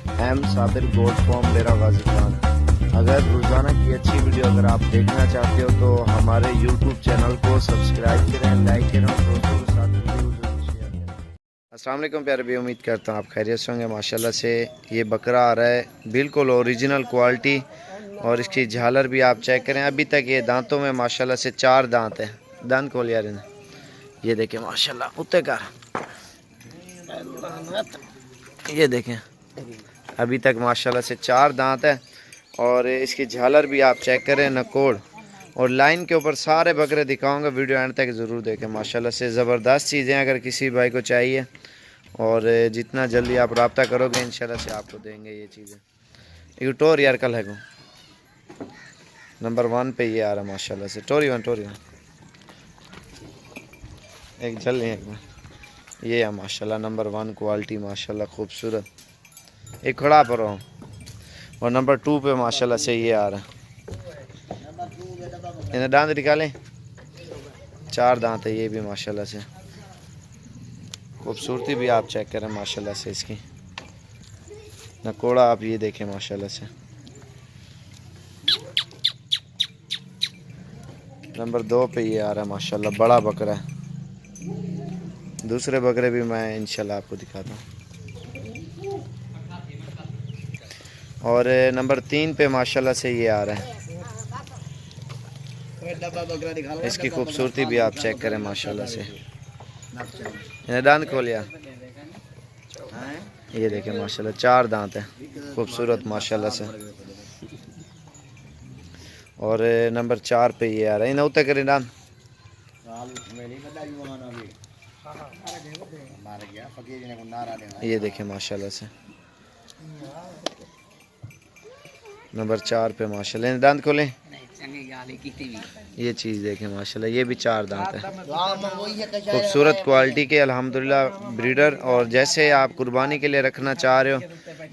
M Sabir goat farm डेरा गाजी खान। अगर रोज़ाना की अच्छी वीडियो अगर आप देखना चाहते हो तो हमारे यूट्यूब चैनल को सब्सक्राइब करें, लाइक करें और दोस्तों के साथ वीडियो जरूर शेयर करें। अस्सलाम वालेकुम प्यारे भाई, उम्मीद करता हूँ आप खैरियत से होंगे। माशाल्लाह से ये बकरा आ रहा है बिल्कुल ओरिजिनल क्वालिटी और इसकी झालर भी आप चेक करें। अभी तक ये दांतों में माशाल्लाह से 4 दांत है। दांत खोल यार इन्हें, ये देखें माशाल्लाह उत्ते का, ये देखें अभी तक माशाल्लाह से 4 दांत है। और इसकी झालर भी आप चेक करें, नकोड़ और लाइन के ऊपर सारे बकरे दिखाऊंगा, वीडियो एंड तक ज़रूर देखें। माशाल्लाह से ज़बरदस्त चीज़ें अगर किसी भाई को चाहिए और जितना जल्दी आप रब्ता करोगे इंशाल्लाह से आपको देंगे ये चीज़ें। एक टोर यार कल है को नंबर 1 पे ये आ रहा है माशाल्लाह से। टोरी वन एक जल एक में ये है माशाल्लाह नंबर 1 क्वालिटी, माशाल्लाह खूबसूरत। एक खड़ा पर हो और नंबर 2 पे माशाल्लाह से ये आ रहा है। इन्हें दांत निकालें, 4 दांत है ये भी माशाल्लाह से। खूबसूरती भी आप चेक करें माशाल्लाह से इसकी, नकोड़ा आप ये देखें माशाल्लाह से। नंबर 2 पे ये आ रहा है माशाल्लाह, बड़ा बकरा है। दूसरे बकरे भी मैं इंशाल्लाह आपको दिखाता हूँ। और नंबर 3 पे माशाल्लाह से ये आ रहा है। इसकी खूबसूरती भी आप चेक करें माशाल्लाह से। इन्हें दांत खोलिया, ये देखें माशाल्लाह 4 दांत है, खूबसूरत माशाल्लाह से। और नंबर 4 पे ये आ रहा है। इन्हें उतर करें दांत, ये देखें माशाल्लाह से। नंबर 4 पे माशाल्लाह। इन्हें दांत खोलें, ये चीज़ देखें माशाल्लाह, ये भी 4 दांत है, खूबसूरत क्वालिटी के अल्हम्दुलिल्लाह ब्रीडर। और जैसे आप कुर्बानी के लिए रखना चाह रहे हो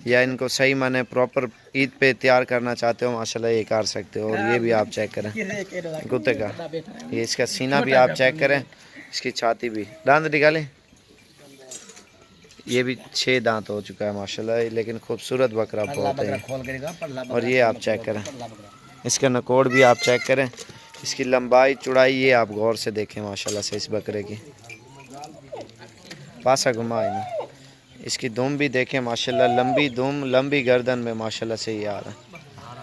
या इनको सही माने प्रॉपर ईद पे तैयार करना चाहते हो माशाल्लाह ये कर सकते हो। और ये भी आप चेक करें कुत्ते का, ये इसका सीना भी आप चेक करें, इसकी छाती भी। दांत निकालें, ये भी 6 दांत हो चुका है माशाल्लाह, लेकिन खूबसूरत बकरा बहुत है। और ये आप चेक करें, इसका नकोड़ भी आप चेक करें, इसकी लंबाई चौड़ाई ये आप गौर से देखें माशाल्लाह से। इस बकरे की पासा घुमा ना, इसकी दुम भी देखें माशाल्लाह, लंबी दुम लंबी गर्दन में माशाल्लाह से ये आ रहा है।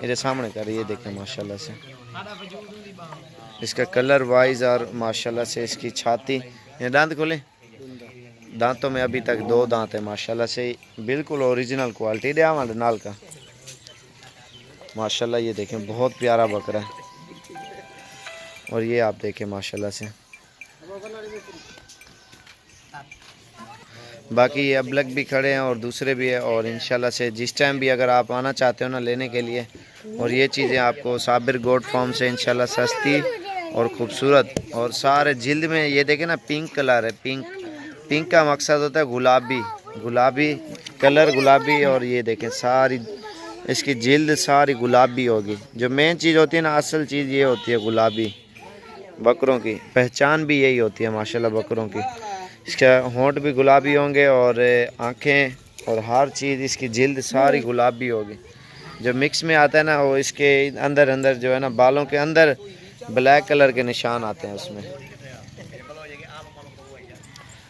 मेरे सामने कर, ये देखें माशाल्लाह से इसका कलर वाइज और माशाल्लाह से इसकी छाती। ये दांत खोले, दांतों में अभी तक 2 दांत है माशाल्लाह से, बिल्कुल ओरिजिनल क्वालिटी दे हमारे नाल का माशाल्लाह। ये देखें बहुत प्यारा बकरा है। और ये आप देखें माशाल्लाह से, बाकी ये अबलग भी खड़े हैं और दूसरे भी है। और इंशाल्लाह से जिस टाइम भी अगर आप आना चाहते हो ना लेने के लिए, और ये चीज़ें आपको साबिर गोट फार्म से इंशाल्लाह सस्ती और ख़ूबसूरत। और सारे जिल्द में ये देखें ना पिंक कलर है, पिंक का मकसद होता है गुलाबी कलर, गुलाबी। और ये देखें सारी इसकी जिल्द सारी गुलाबी होगी। जो मेन चीज़ होती है ना, असल चीज़ ये होती है गुलाबी। बकरों की पहचान भी यही होती है माशाल्लाह बकरों की। इसका होंठ भी गुलाबी होंगे और आँखें और हर चीज़ इसकी जिल्द सारी गुलाबी होगी। जो मिक्स में आता है ना, वो इसके अंदर जो है ना, बालों के अंदर ब्लैक कलर के निशान आते हैं उसमें।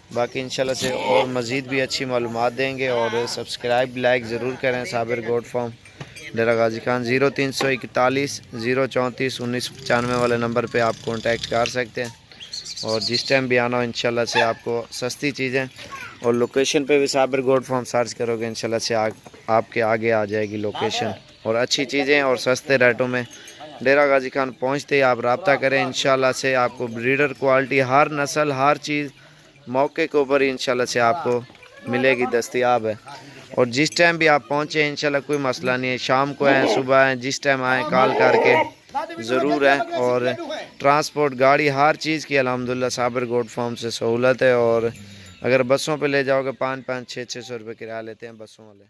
बाकी इंशाल्लाह से और मज़ीद भी अच्छी मालूमात देंगे। और सब्सक्राइब लाइक ज़रूर करें। साबिर गोट फार्म डेरा गाजी खान 0341 034 1995 वाले नंबर पे आप कांटेक्ट कर सकते हैं। और जिस टाइम भी आना हो इंशाल्लाह से आपको सस्ती चीज़ें, और लोकेशन पे भी साबिर गोट फार्म सर्च करोगे इंशाल्लाह से आपके आगे आ जाएगी लोकेशन। और अच्छी चीज़ें और सस्ते रेटों में डेरा गाजी खान पहुँचते ही आप रब्ता करें। इंशाल्लाह से आपको ब्रीडर क्वालिटी हर नस्ल हर चीज़ मौके के ऊपर ही इंशाल्लाह से आपको मिलेगी, दस्तयाब है। और जिस टाइम भी आप पहुँचे इंशाल्लाह कोई मसला नहीं है, शाम को आएँ सुबह आएँ, जिस टाइम आएँ कॉल करके ज़रूर है। और ट्रांसपोर्ट गाड़ी हर चीज़ की अल्हम्दुलिल्लाह साबिर गोट फार्म से सहूलत है। और अगर बसों पे ले जाओगे 500-500-600 रुपये किराया लेते हैं बसों वाले।